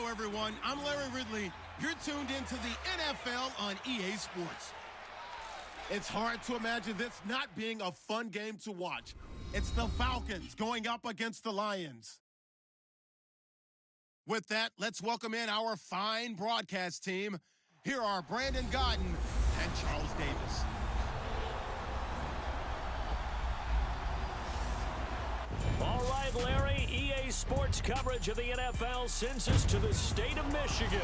everyone. I'm Larry Ridley. You're tuned into the NFL on EA Sports. It's hard to imagine this not being a fun game to watch. It's the Falcons going up against the Lions. With that, let's welcome in our fine broadcast team. Here are Brandon Godden and Charles Davis. All right, Larry, EA Sports coverage of the NFL sends us to the state of Michigan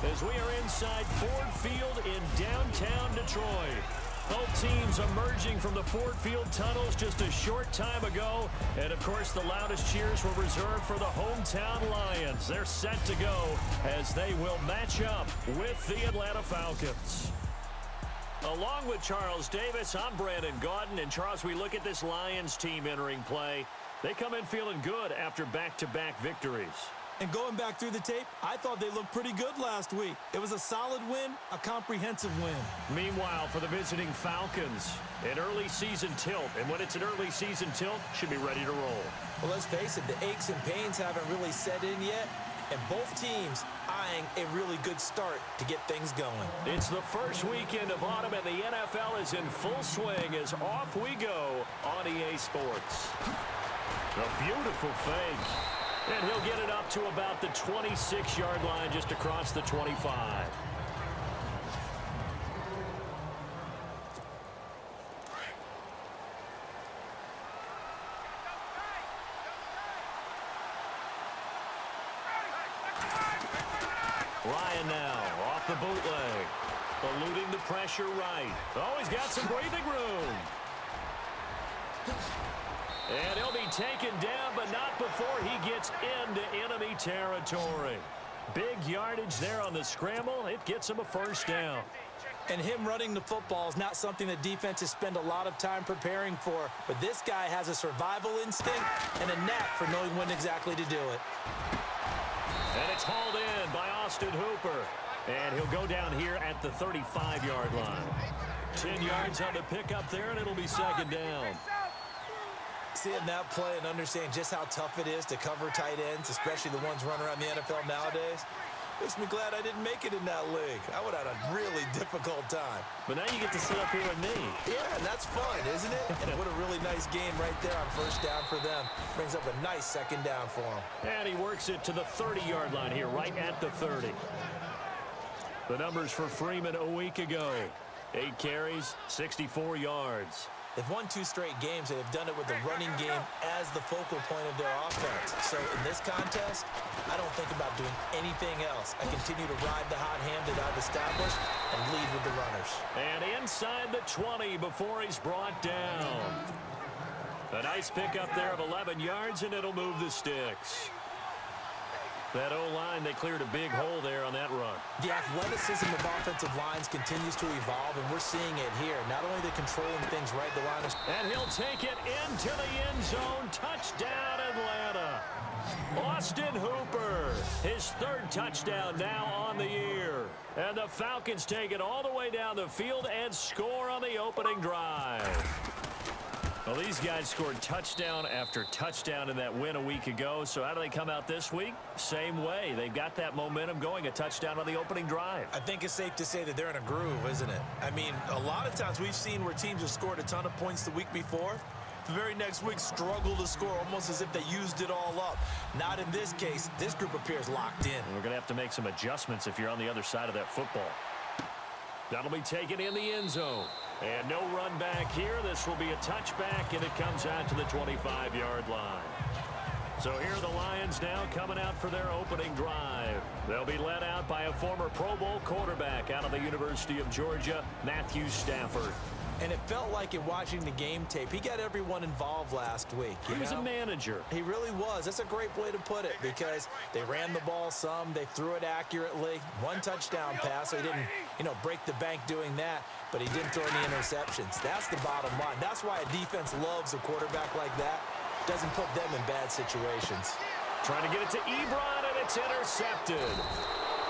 as we are inside Ford Field in downtown Detroit. Both teams emerging from the Ford Field tunnels just a short time ago. And, of course, the loudest cheers were reserved for the hometown Lions. They're set to go as they will match up with the Atlanta Falcons. Along with Charles Davis, I'm Brandon Gaudin. And, Charles, we look at this Lions team entering play. They come in feeling good after back-to-back victories. And going back through the tape, I thought they looked pretty good last week. It was a solid win, a comprehensive win. Meanwhile, for the visiting Falcons, an early season tilt. And when it's an early season tilt, should be ready to roll. Well, let's face it, the aches and pains haven't really set in yet. And both teams eyeing a really good start to get things going. It's the first weekend of autumn, and the NFL is in full swing as off we go on EA Sports. A beautiful fake. And he'll get it up to about the 26-yard line just across the 25. Ryan now off the bootleg. Eluding the pressure right. Oh, he's got some breathing room. And he'll be taken down, but not before he gets into enemy territory. Big yardage there on the scramble. It gets him a first down. And him running the football is not something that defenses spend a lot of time preparing for. But this guy has a survival instinct and a knack for knowing when exactly to do it. And it's hauled in by Austin Hooper. And he'll go down here at the 35-yard line. 10 yards on the pickup there, and it'll be second down. Seeing that play and understanding just how tough it is to cover tight ends, especially the ones running around the NFL nowadays, makes me glad I didn't make it in that league. I would have had a really difficult time. But now you get to sit up here with me. Yeah, and that's fun, isn't it? And what a really nice game right there on first down for them. Brings up a nice second down for them. And he works it to the 30-yard line here, right at the 30. The numbers for Freeman a week ago. 8 carries, 64 yards. They've won 2 straight games and have done it with the running game as the focal point of their offense. So in this contest, I don't think about doing anything else. I continue to ride the hot hand that I've established and lead with the runners. And inside the 20 before he's brought down. A nice pickup there of 11 yards, and it'll move the sticks. That O-line, they cleared a big hole there on that run. The athleticism of offensive lines continues to evolve, and we're seeing it here. Not only are they controlling things right, the line is... And he'll take it into the end zone. Touchdown, Atlanta. Austin Hooper, his 3rd touchdown now on the year. And the Falcons take it all the way down the field and score on the opening drive. Well, these guys scored touchdown after touchdown in that win a week ago. So how do they come out this week? Same way. They've got that momentum going, a touchdown on the opening drive. I think it's safe to say that they're in a groove, isn't it? I mean, a lot of times we've seen where teams have scored a ton of points the week before. The very next week struggle to score almost as if they used it all up. Not in this case. This group appears locked in. We're going to have to make some adjustments if you're on the other side of that football. That'll be taken in the end zone. And no run back here. This will be a touchback, and it comes out to the 25-yard line. So here are the Lions now coming out for their opening drive. They'll be led out by a former Pro Bowl quarterback out of the University of Georgia, Matthew Stafford. And it felt like in watching the game tape, he got everyone involved last week. He was a manager. He really was. That's a great way to put it because they ran the ball some. They threw it accurately. 1 touchdown pass. So he didn't, break the bank doing that, but he didn't throw any interceptions. That's the bottom line. That's why a defense loves a quarterback like that. Doesn't put them in bad situations. Trying to get it to Ebron, and it's intercepted.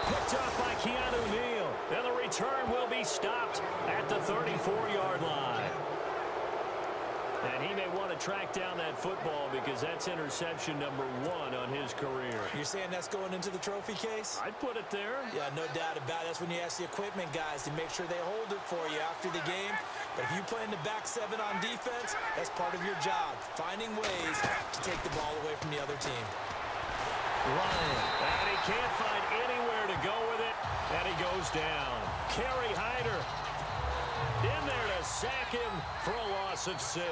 Picked up by Keanu Neal. And the return will be stopped at the 34-yard line. And he may want to track down that football because that's interception number 1 on his career. You're saying that's going into the trophy case? I'd put it there. Yeah, no doubt about it. That's when you ask the equipment guys to make sure they hold it for you after the game. But if you play in the back 7 on defense, that's part of your job, finding ways to take the ball away from the other team. And he can't find anywhere to go with it, and he goes down. Kerry Hyder in there to sack him for a loss of 6.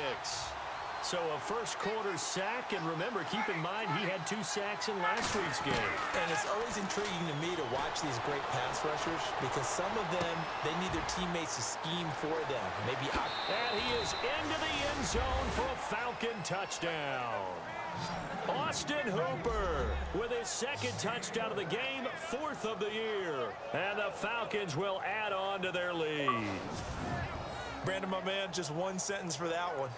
So a first-quarter sack, and remember, keep in mind, he had 2 sacks in last week's game. And it's always intriguing to me to watch these great pass rushers because some of them, they need their teammates to scheme for them. Maybe and he is into the end zone for a Falcon touchdown. Austin Hooper with his 2nd touchdown of the game, 4th of the year. And the Falcons will add on to their lead. Brandon, my man, just one sentence for that one.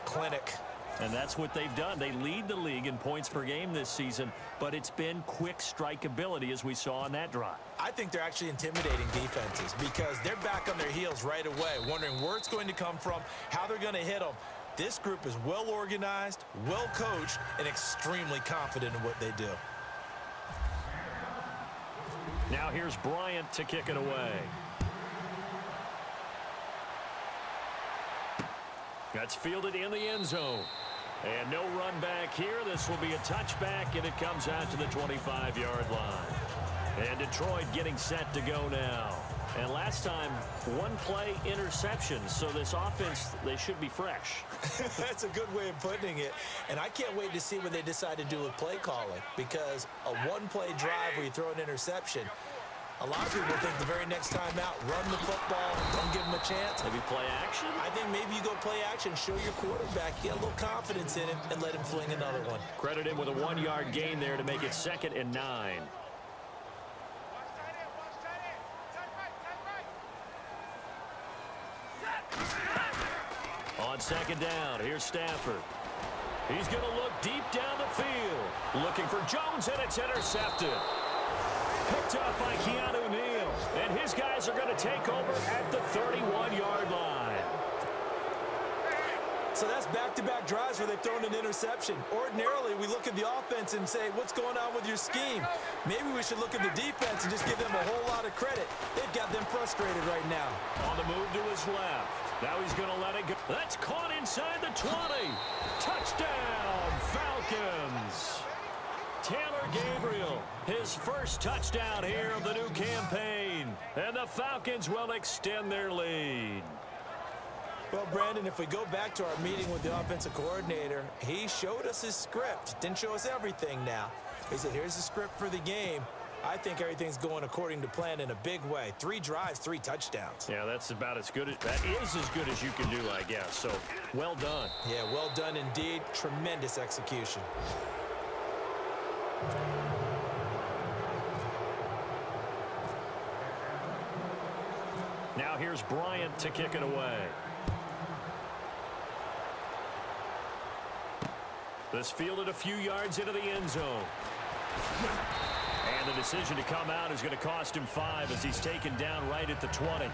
Clinic. And that's what they've done. They lead the league in points per game this season, but it's been quick strikeability as we saw on that drive. I think they're actually intimidating defenses because they're back on their heels right away, wondering where it's going to come from, how they're going to hit them. This group is well organized, well coached, and extremely confident in what they do. Now here's Bryant to kick it away. That's fielded in the end zone. And no run back here. This will be a touchback, and it comes out to the 25-yard line. And Detroit getting set to go now. And last time, 1 play interception. So this offense, they should be fresh. That's a good way of putting it. And I can't wait to see what they decide to do with play calling. Because a 1-play drive where you throw an interception, a lot of people think the very next time out, run the football, don't give them a chance. Maybe play action? I think maybe you go play action, show your quarterback, get a little confidence in him, and let him fling another one. Credit him with a 1-yard gain there to make it 2nd and 9. On 2nd down, here's Stafford. He's going to look deep down the field. Looking for Jones, and it's intercepted. Picked up by Keanu Neal. And his guys are going to take over at the 31-yard line. So that's back-to-back drives where they've thrown an interception. Ordinarily, we look at the offense and say, what's going on with your scheme? Maybe we should look at the defense and just give them a whole lot of credit. They've got them frustrated right now. On the move to his left. Now he's going to let it go. That's caught inside the 20. Touchdown, Falcons. Taylor Gabriel, his first touchdown here of the new campaign. And the Falcons will extend their lead. Well, Brandon, if we go back to our meeting with the offensive coordinator, he showed us his script. Didn't show us everything now. He said, here's the script for the game. I think everything's going according to plan in a big way. 3 drives, 3 touchdowns. Yeah, that's about as good. That is as good as you can do, I guess. So, well done. Yeah, well done indeed. Tremendous execution. Now here's Bryant to kick it away. This fielded a few yards into the end zone. And the decision to come out is going to cost him 5 as he's taken down right at the 20.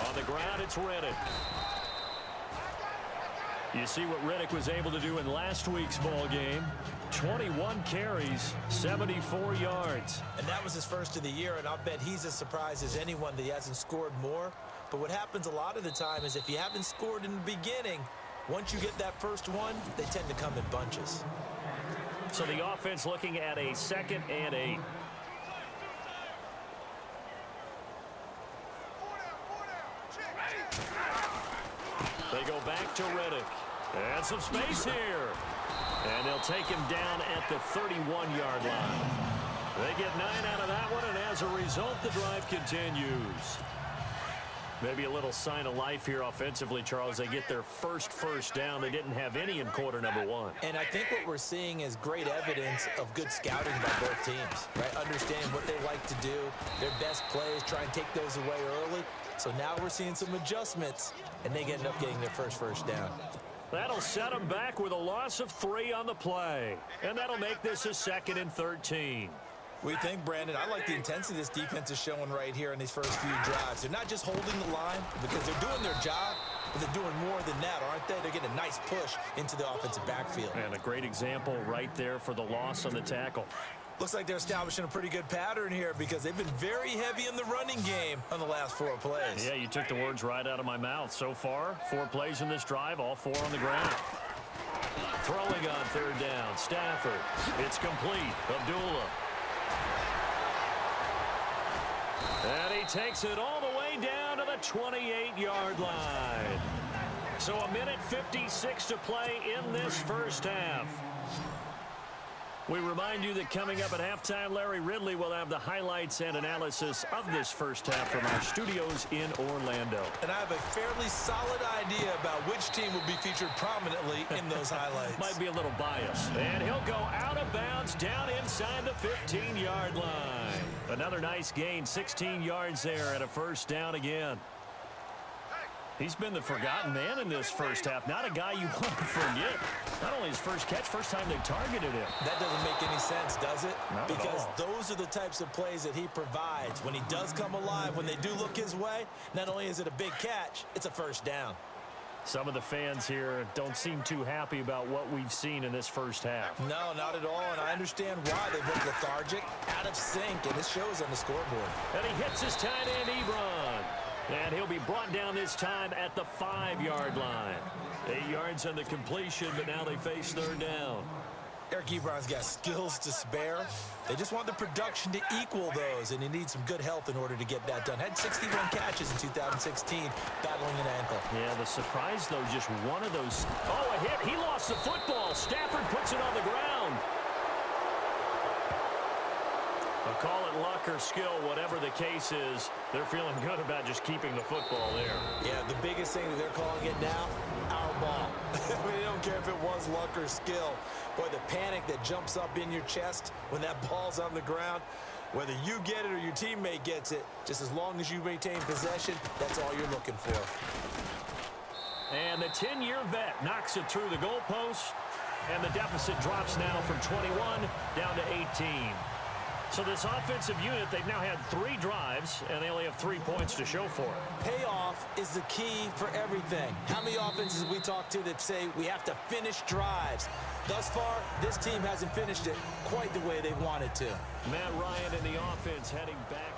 On the ground, it's Riddick. You see what Riddick was able to do in last week's ball game. 21 carries, 74 yards. And that was his first of the year, and I'll bet he's as surprised as anyone that he hasn't scored more. But what happens a lot of the time is if you haven't scored in the beginning, once you get that first one, they tend to come in bunches. So the offense looking at a 2nd and 8. They go back to Riddick. And some space here. And they'll take him down at the 31-yard line. They get 9 out of that one, and as a result, the drive continues. Maybe a little sign of life here offensively, Charles. They get their first down. They didn't have any in quarter number one. And I think what we're seeing is great evidence of good scouting by both teams, right? Understanding what they like to do, their best plays, try and take those away early. So now we're seeing some adjustments, and they end up getting their first down. That'll set them back with a loss of 3 on the play. And that'll make this a 2nd and 13. We think, Brandon, I like the intensity this defense is showing right here in these first few drives. They're not just holding the line because they're doing their job, but they're doing more than that, aren't they? They're getting a nice push into the offensive backfield. And a great example right there for the loss on the tackle. Looks like they're establishing a pretty good pattern here because they've been very heavy in the running game on the last 4 plays. Yeah, you took the words right out of my mouth. So far, 4 plays in this drive, all 4 on the ground. Throwing on 3rd down, Stafford. It's complete. Abdullah. And he takes it all the way down to the 28-yard line. So a minute 56 to play in this first half. We remind you that coming up at halftime, Larry Ridley will have the highlights and analysis of this first half from our studios in Orlando. And I have a fairly solid idea about which team will be featured prominently in those highlights. Might be a little biased. And he'll go out of bounds down inside the 15-yard line. Another nice gain, 16 yards there and a first down again. He's been the forgotten man in this first half. Not a guy you want to forget. Not only his first catch, first time they targeted him. That doesn't make any sense, does it? Not because at all. Those are the types of plays that he provides. When he does come alive, when they do look his way, not only is it a big catch, it's a first down. Some of the fans here don't seem too happy about what we've seen in this first half. No, not at all, and I understand why. They look lethargic, out of sync, and this shows on the scoreboard. And he hits his tight end, Ebron. And he'll be brought down this time at the 5-yard line. 8 yards on the completion, but now they face 3rd down. Eric Ebron's got skills to spare. They just want the production to equal those, and he needs some good health in order to get that done. Had 61 catches in 2016, battling an ankle. Yeah, the surprise, though, just one of those. Oh, a hit. He lost the football. Stafford puts it on the ground. I'll call it luck or skill, whatever the case is. They're feeling good about just keeping the football there. Yeah, the biggest thing that they're calling it now, our ball. I mean, they don't care if it was luck or skill. Boy, the panic that jumps up in your chest when that ball's on the ground, whether you get it or your teammate gets it, just as long as you maintain possession, that's all you're looking for. And the 10-year vet knocks it through the goalpost, and the deficit drops now from 21 down to 18. So this offensive unit, they've now had 3 drives, and they only have 3 points to show for it. Payoff is the key for everything. How many offenses have we talked to that say we have to finish drives? Thus far, this team hasn't finished it quite the way they wanted to. Matt Ryan in the offense heading back.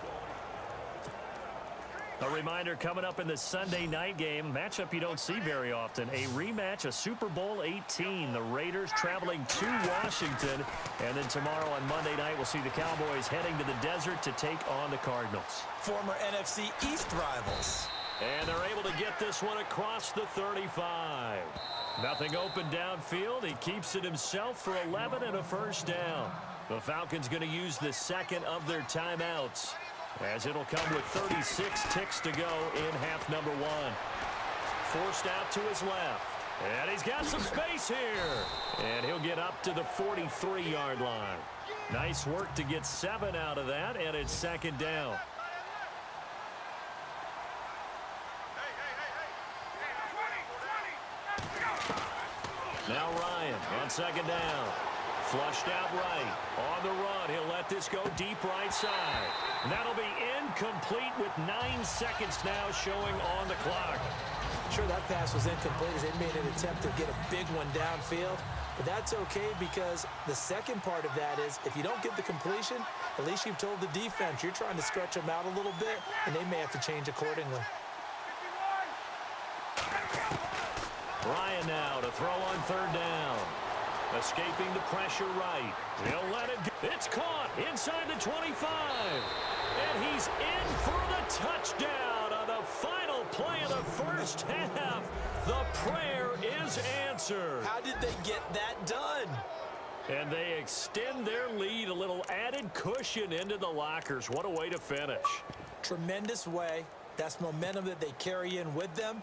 A reminder coming up in the Sunday night game, matchup you don't see very often, a rematch of Super Bowl 18. The Raiders traveling to Washington, and then tomorrow on Monday night we'll see the Cowboys heading to the desert to take on the Cardinals. Former NFC East rivals. And they're able to get this one across the 35. Nothing open downfield. He keeps it himself for 11 and a first down. The Falcons going to use the second of their timeouts, as it'll come with 36 ticks to go in half number 1. Forced out to his left. And he's got some space here. And he'll get up to the 43-yard line. Nice work to get 7 out of that, and it's 2nd down. Now Ryan on 2nd down. Flushed out right. On the run, he'll let this go deep right side. And that'll be incomplete with 9 seconds now showing on the clock. Sure, that pass was incomplete as they made an attempt to get a big one downfield. But that's okay because the second part of that is if you don't get the completion, at least you've told the defense you're trying to stretch them out a little bit, and they may have to change accordingly. Ryan now to throw on 3rd down. Escaping the pressure right. He'll let it go. It's caught inside the 25. And he's in for the touchdown on the final play of the first half. The prayer is answered. How did they get that done? And they extend their lead, a little added cushion into the lockers. What a way to finish. Tremendous way That's momentum that they carry in with them.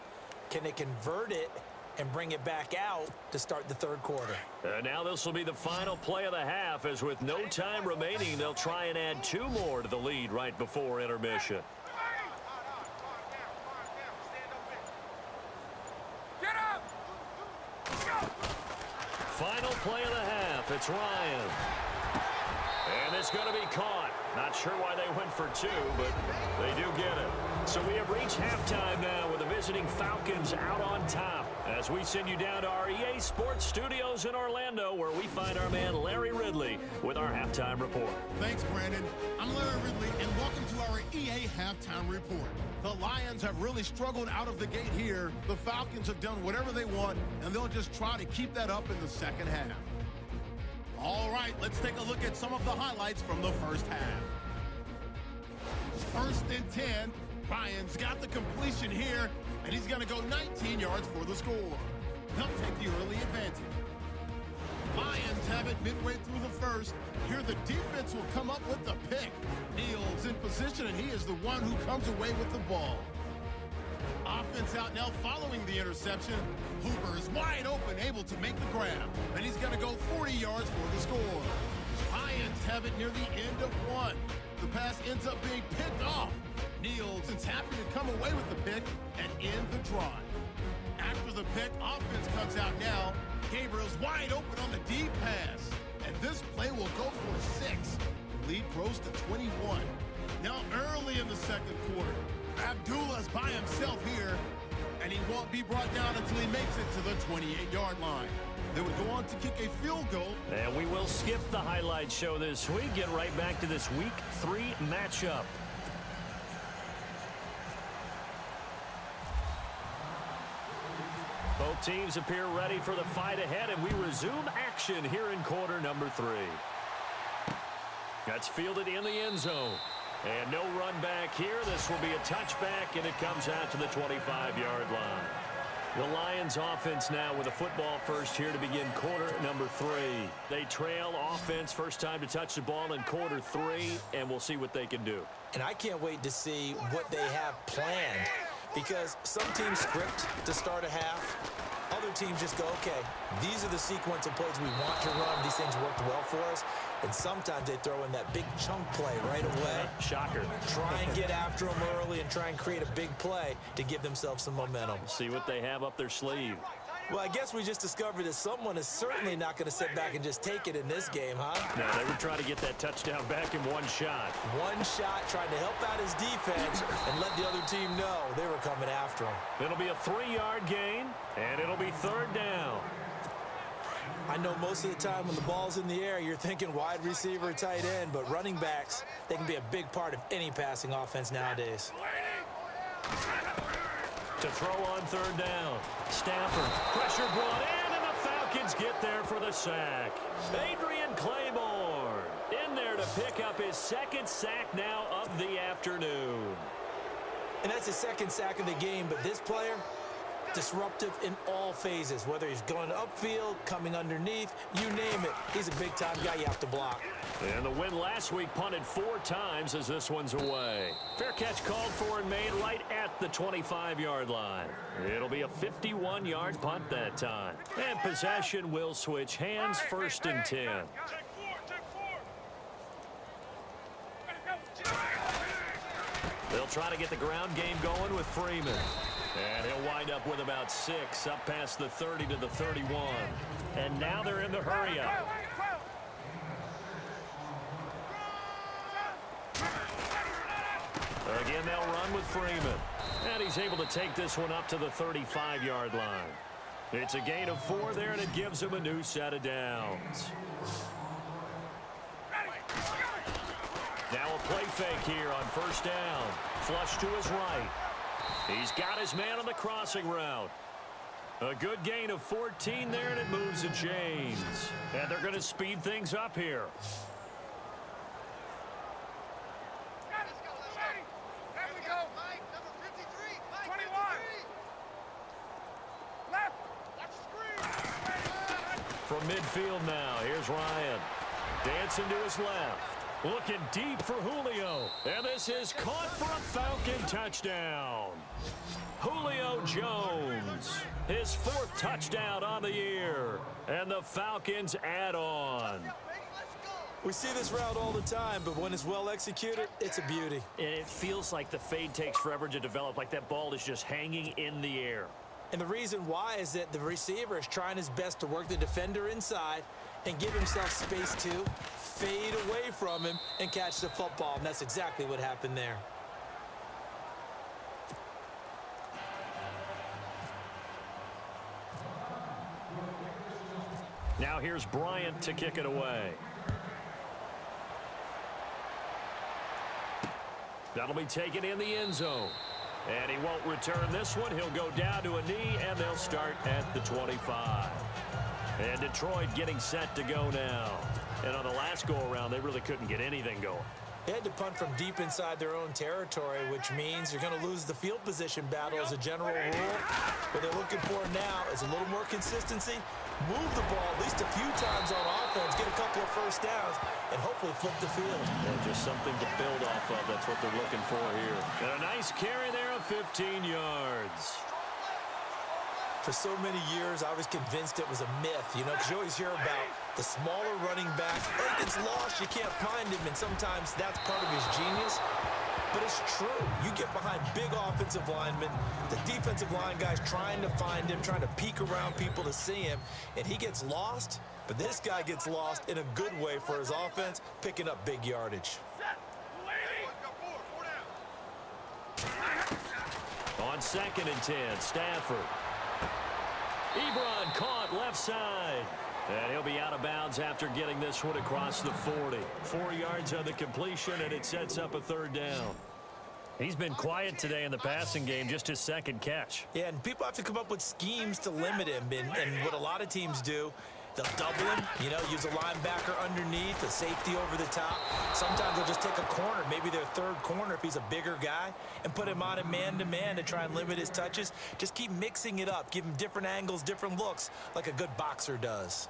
Can they convert it and bring it back out to start the third quarter? And now this will be the final play of the half, as with no time remaining, they'll try and add 2 more to the lead right before intermission. Final play of the half. It's Ryan. And it's going to be caught. Not sure why they went for 2, but they do get it. So we have reached halftime now with the visiting Falcons out on top, as we send you down to our EA Sports Studios in Orlando, where we find our man Larry Ridley with our halftime report. Thanks, Brandon. I'm Larry Ridley, and welcome to our EA Halftime Report. The Lions have really struggled out of the gate here. The Falcons have done whatever they want, and they'll just try to keep that up in the second half. All right, let's take a look at some of the highlights from the first half. 1st and 10. Ryan's got the completion here, and he's going to go 19 yards for the score. They'll take the early advantage. Lions have it midway through the first. Here the defense will come up with the pick. Neal's in position, and he is the one who comes away with the ball. Offense out now following the interception. Hooper is wide open, able to make the grab, and he's going to go 40 yards for the score. Lions have it near the end of 1. The pass ends up being picked off. Neal's is happy to come away with the pick and end the drive. After the pick, offense comes out now. Gabriel's wide open on the deep pass, and this play will go for 6. The lead grows to 21. Now early in the second quarter, Abdullah's by himself here, and he won't be brought down until he makes it to the 28-yard line. They would go on to kick a field goal. And we will skip the highlight show this week. Get right back to this Week 3 matchup. Both teams appear ready for the fight ahead, and we resume action here in quarter number 3. That's fielded in the end zone. And no run back here. This will be a touchback, and it comes out to the 25-yard line. The Lions offense now with a football first here to begin quarter number 3. They trail offense first time to touch the ball in quarter 3, and we'll see what they can do. And I can't wait to see what they have planned, because some teams script to start a half. Other teams just go, okay, these are the sequence of plays we want to run. These things worked well for us. And sometimes they throw in that big chunk play right away. Shocker. Try and get after them early and try and create a big play to give themselves some momentum. See what they have up their sleeve. Well, I guess we just discovered that someone is certainly not going to sit back and just take it in this game, huh? No, they were trying to get that touchdown back in one shot. One shot, trying to help out his defense and let the other team know they were coming after him. It'll be a 3-yard gain, and it'll be 3rd down. I know most of the time when the ball's in the air, you're thinking wide receiver, tight end, but running backs, they can be a big part of any passing offense nowadays. To throw on 3rd down. Stafford, pressure brought in, and the Falcons get there for the sack. Adrian Claiborne in there to pick up his 2nd sack now of the afternoon. And that's his 2nd sack of the game, but this player, disruptive in all phases, whether he's going upfield, coming underneath, you name it. He's a big-time guy you have to block. And the win last week punted 4 times as this one's away. Fair catch called for and made right at the 25-yard line. It'll be a 51-yard punt that time. And possession will switch hands, 1st and 10. They'll try to get the ground game going with Freeman. And he'll wind up with about 6, up past the 30 to the 31. And now they're in the hurry-up. Again, they'll run with Freeman. And he's able to take this one up to the 35-yard line. It's a gain of 4 there, and it gives him a new set of downs. Now a play fake here on 1st down. Flush to his right. He's got his man on the crossing route. A good gain of 14 there, and it moves the chains. And they're going to speed things up here. From midfield now, here's Ryan. Dancing to his left. Looking deep for Julio. And this is caught for a Falcon touchdown. Julio Jones, his 4th touchdown on the year. And the Falcons add on. We see this route all the time, but when it's well executed, it's a beauty. And it feels like the fade takes forever to develop, like that ball is just hanging in the air. And the reason why is that the receiver is trying his best to work the defender inside and give himself space to fade away from him and catch the football. And that's exactly what happened there. Now here's Bryant to kick it away. That'll be taken in the end zone. And he won't return this one. He'll go down to a knee, and they'll start at the 25. And Detroit getting set to go now. And on the last go-around, they really couldn't get anything going. They had to punt from deep inside their own territory, which means you're going to lose the field position battle as a general rule. What they're looking for now is a little more consistency, move the ball at least a few times on offense, get a couple of first downs, and hopefully flip the field. And just something to build off of. That's what they're looking for here. And a nice carry there of 15 yards. For so many years, I was convinced it was a myth, you know, because you always hear about the smaller running back. Oh, he gets lost, you can't find him, and sometimes that's part of his genius. But it's true. You get behind big offensive linemen, the defensive line guys trying to find him, trying to peek around people to see him, and he gets lost. But this guy gets lost in a good way for his offense, picking up big yardage. On 2nd and 10, Stafford. Ebron caught left side. And he'll be out of bounds after getting this one across the 40. 4 yards on the completion, and it sets up a 3rd down. He's been quiet today in the passing game, just his 2nd catch. Yeah, and people have to come up with schemes to limit him. And what a lot of teams do, they'll double him, you know, use a linebacker underneath, a safety over the top. Sometimes they'll just take a corner, maybe their 3rd corner if he's a bigger guy, and put him on a man-to-man to try and limit his touches. Just keep mixing it up, give him different angles, different looks, like a good boxer does.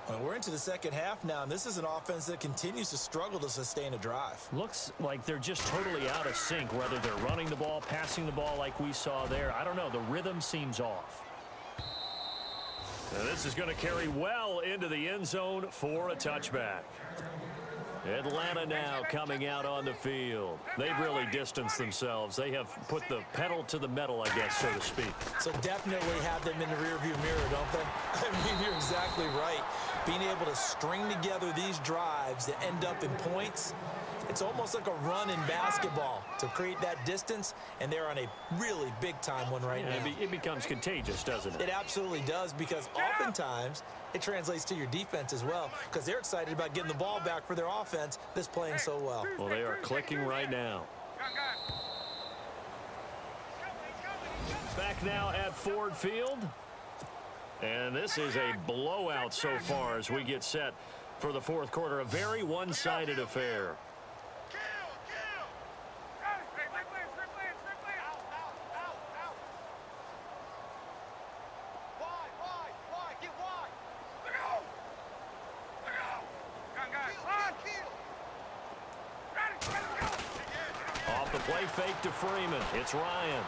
Well, we're into the 2nd half now, and this is an offense that continues to struggle to sustain a drive. Looks like they're just totally out of sync, whether they're running the ball, passing the ball like we saw there. I don't know. The rhythm seems off. And this is going to carry well into the end zone for a touchback. Atlanta now coming out on the field. They've really distanced themselves. They have put the pedal to the metal, I guess, so to speak. So definitely have them in the rearview mirror, don't they? I mean, you're exactly right. Being able to string together these drives that end up in points, it's almost like a run in basketball to create that distance, and they're on a really big-time one right now. It becomes contagious, doesn't it? It absolutely does, because oftentimes it translates to your defense as well, because they're excited about getting the ball back for their offense that's playing so well. Well, they are clicking right now. Back now at Ford Field. And this is a blowout so far as we get set for the 4th quarter. A very one-sided affair. Off the play fake to Freeman. It's Ryan.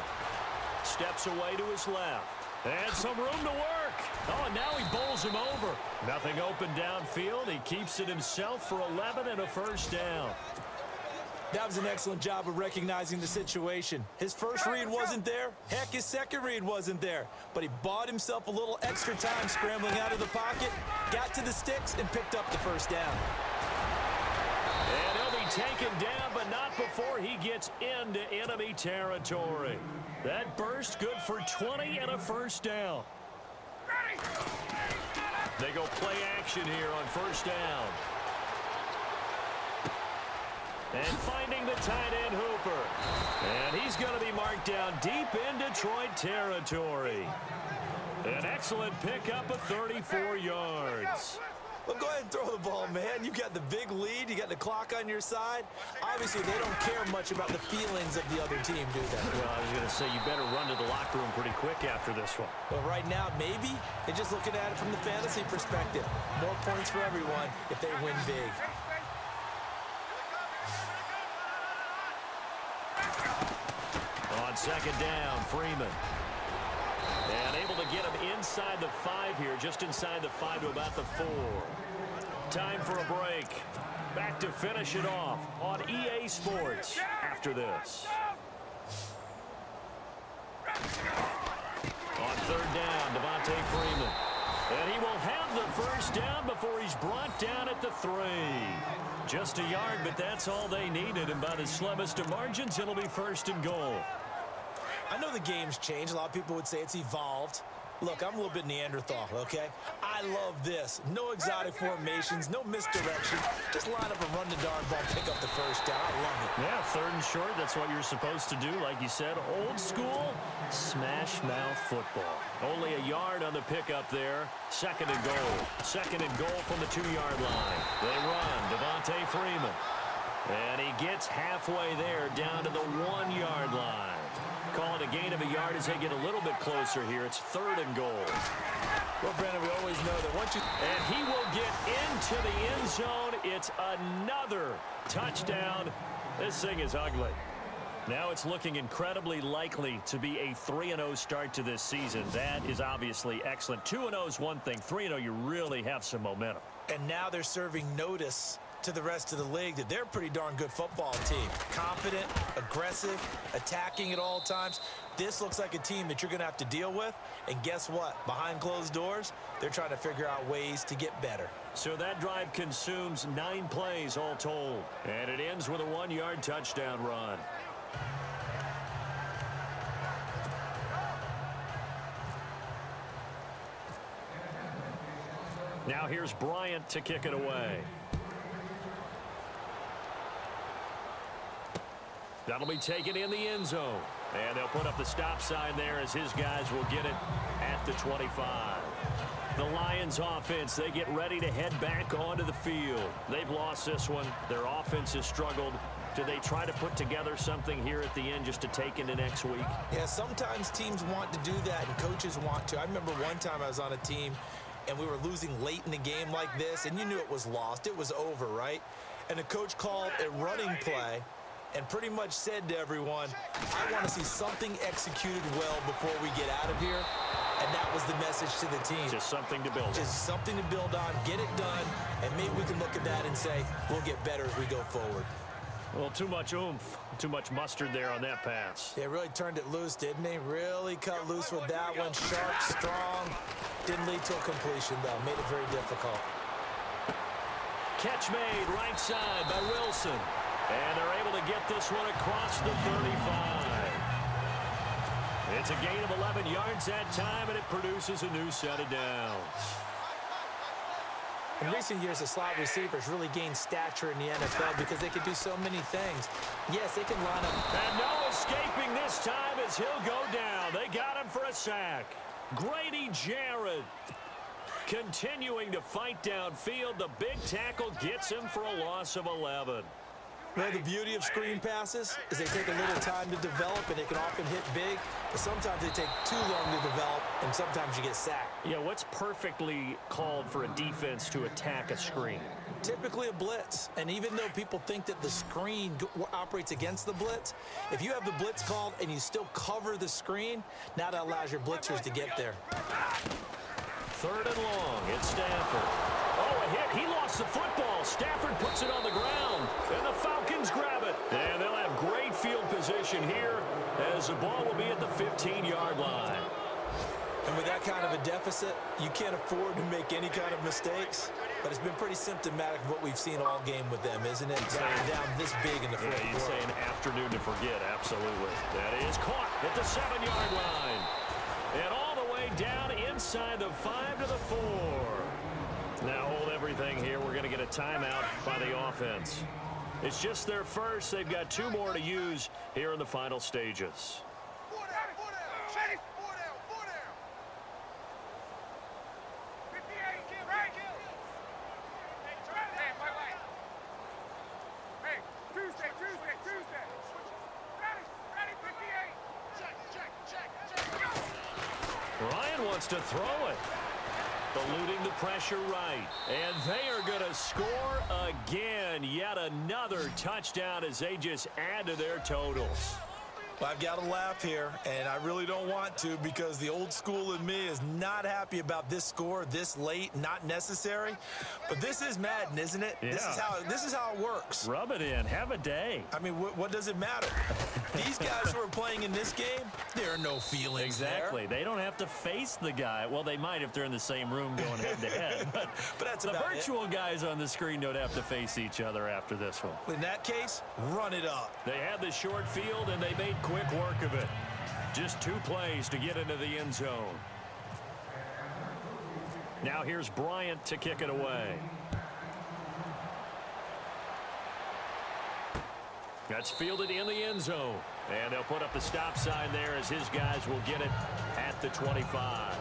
Steps away to his left. And some room to work. Oh, now he bowls him over. Nothing open downfield. He keeps it himself for 11 and a 1st down. That was an excellent job of recognizing the situation. His first read wasn't there. Heck, his 2nd read wasn't there. But he bought himself a little extra time scrambling out of the pocket, got to the sticks, and picked up the 1st down. And he'll be taken down, but not before he gets into enemy territory. That burst good for 20 and a 1st down. They go play action here on 1st down. And finding the tight end Hooper. And he's going to be marked down deep in Detroit territory. An excellent pickup of 34 yards. Well, go ahead and throw the ball, man. You got the big lead. You got the clock on your side. Obviously, they don't care much about the feelings of the other team, do they? Well, I was going to say, you better run to the locker room pretty quick after this one. Well, right now, maybe they're just looking at it from the fantasy perspective. More points for everyone if they win big. On second down, Freeman. And able to get him inside the 5 here, just inside the 5 to about the 4. Time for a break. Back to finish it off on EA Sports after this. On third down, Devontae Freeman. And he will have the first down before he's brought down at the 3. Just a yard, but that's all they needed. And by the slimmest of margins, it'll be first and goal. I know the game's changed. A lot of people would say it's evolved. Look, I'm a little bit Neanderthal, okay? I love this. No exotic formations, no misdirection. Just line up and run the darn ball, pick up the first down. I love it. Yeah, third and short, that's what you're supposed to do. Like you said, old school, smash mouth football. Only a yard on the pickup there. Second and goal. Second and goal from the 2-yard line. They run, Devontae Freeman. And he gets halfway there down to the 1-yard line. Call it a gain of a yard as they get a little bit closer here. It's third and goal. Well, Brandon, we always know that once you... And he will get into the end zone. It's another touchdown. This thing is ugly. Now it's looking incredibly likely to be a 3-0 start to this season. That is obviously excellent. 2-0 is one thing. 3-0, you really have some momentum. And now they're serving notice to the rest of the league that they're a pretty darn good football team. Confident, aggressive, attacking at all times. This looks like a team that you're going to have to deal with. And guess what? Behind closed doors, they're trying to figure out ways to get better. So that drive consumes 9 plays all told. And it ends with a 1-yard touchdown run. Now here's Bryant to kick it away. That'll be taken in the end zone. And they'll put up the stop sign there as his guys will get it at the 25. The Lions offense, they get ready to head back onto the field. They've lost this one. Their offense has struggled. Do they try to put together something here at the end just to take into next week? Yeah, sometimes teams want to do that and coaches want to. I remember one time I was on a team and we were losing late in the game like this, and you knew it was lost. It was over, right? And the coach called a running play and pretty much said to everyone, I want to see something executed well before we get out of here. And that was the message to the team. Just something to build on. Just something to build on, get it done, and maybe we can look at that and say, we'll get better as we go forward. Well, too much oomph, too much mustard there on that pass. They really turned it loose, didn't they? Really cut loose with that one. Sharp, strong. Didn't lead to a completion, though. Made it very difficult. Catch made right side by Wilson. And they're able to get this one across the 35. It's a gain of 11 yards that time, and it produces a new set of downs. In recent years, the slot receivers really gained stature in the NFL because they can do so many things. Yes, they can line up. And no escaping this time as he'll go down. They got him for a sack. Grady Jarrett continuing to fight downfield. The big tackle gets him for a loss of 11. Well, the beauty of screen passes is they take a little time to develop, and they can often hit big, but sometimes they take too long to develop, and sometimes you get sacked. Yeah, what's perfectly called for a defense to attack a screen? Typically a blitz, and even though people think that the screen operates against the blitz, if you have the blitz called and you still cover the screen, now that allows your blitzers to get there. Third and long, it's Stafford. Oh, a hit. He lost the football. Stafford puts it on the ground, and the Falcons grab it. And they'll have great field position here as the ball will be at the 15-yard line. And with that kind of a deficit, you can't afford to make any kind of mistakes. But it's been pretty symptomatic of what we've seen all game with them, isn't it? Down this big in the fourth quarter. You'd say an afternoon to forget, absolutely. That is caught at the 7-yard line. And all the way down inside the 5 to the 4. Now hold everything here. We're going to get a timeout by the offense. It's just their first. They've got 2 more to use here in the final stages. Ryan wants to throw it. Eluding the pressure right. And they are going to score again. Yet another touchdown as they just add to their totals. Well, I've got to laugh here, and I really don't want to because the old school in me is not happy about this score this late, not necessary. But this is Madden, isn't it? Yeah. This is how it works. Rub it in. Have a day. I mean, what does it matter? These guys who are playing in this game, there are no feelings Exactly. there. They don't have to face the guy. Well, they might if they're in the same room going head-to-head. But that's the about virtual guys on the screen don't have to face each other after this one. In that case, run it up. They had the short field, and they made quick work of it. Just 2 plays to get into the end zone. Now here's Bryant to kick it away. That's fielded in the end zone. And they'll put up the stop sign there as his guys will get it at the 25.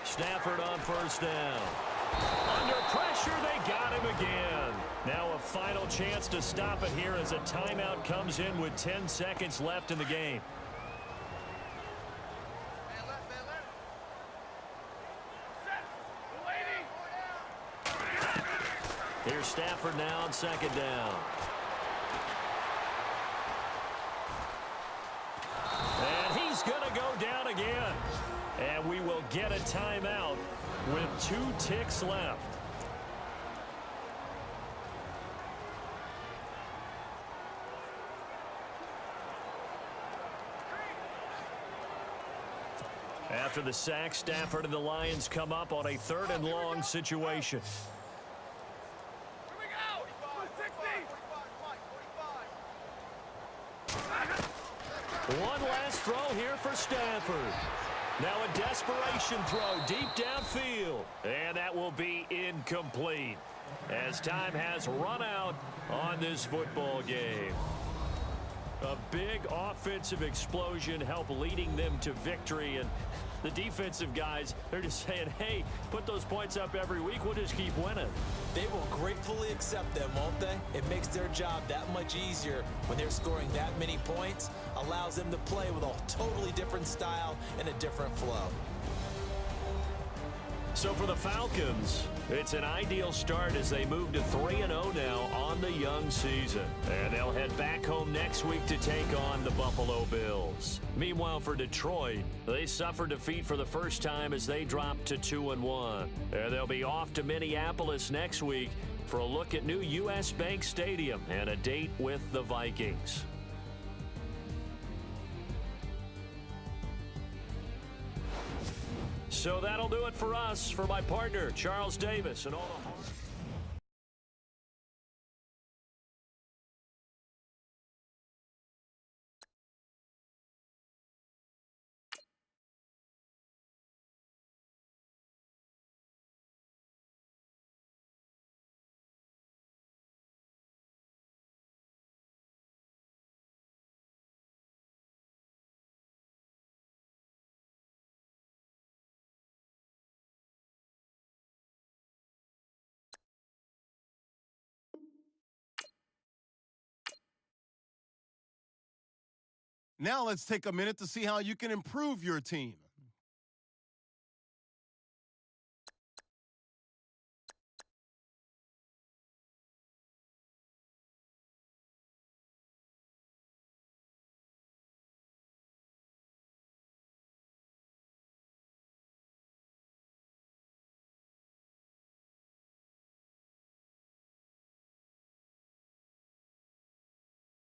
Stafford on first down. Under pressure, they got him again. Now a final chance to stop it here as a timeout comes in with 10 seconds left in the game. Here's Stafford now on second down. And he's going to go down again. And we will get a timeout with 2 ticks left. After the sack, Stafford and the Lions come up on a 3rd and long situation. One last throw here for Stafford. Now a desperation throw deep downfield. And that will be incomplete as time has run out on this football game. A big offensive explosion helped leading them to victory. And the defensive guys, they're just saying, hey, put those points up every week. We'll just keep winning. They will gratefully accept them, won't they? It makes their job that much easier when they're scoring that many points. Allows them to play with a totally different style and a different flow. So for the Falcons, it's an ideal start as they move to 3-0 now on the young season. And they'll head back home next week to take on the Buffalo Bills. Meanwhile, for Detroit, they suffered defeat for the first time as they dropped to 2-1. And they'll be off to Minneapolis next week for a look at new U.S. Bank Stadium and a date with the Vikings. So that'll do it for us. For my partner, Charles Davis, and all the Now let's take a minute to see how you can improve your team.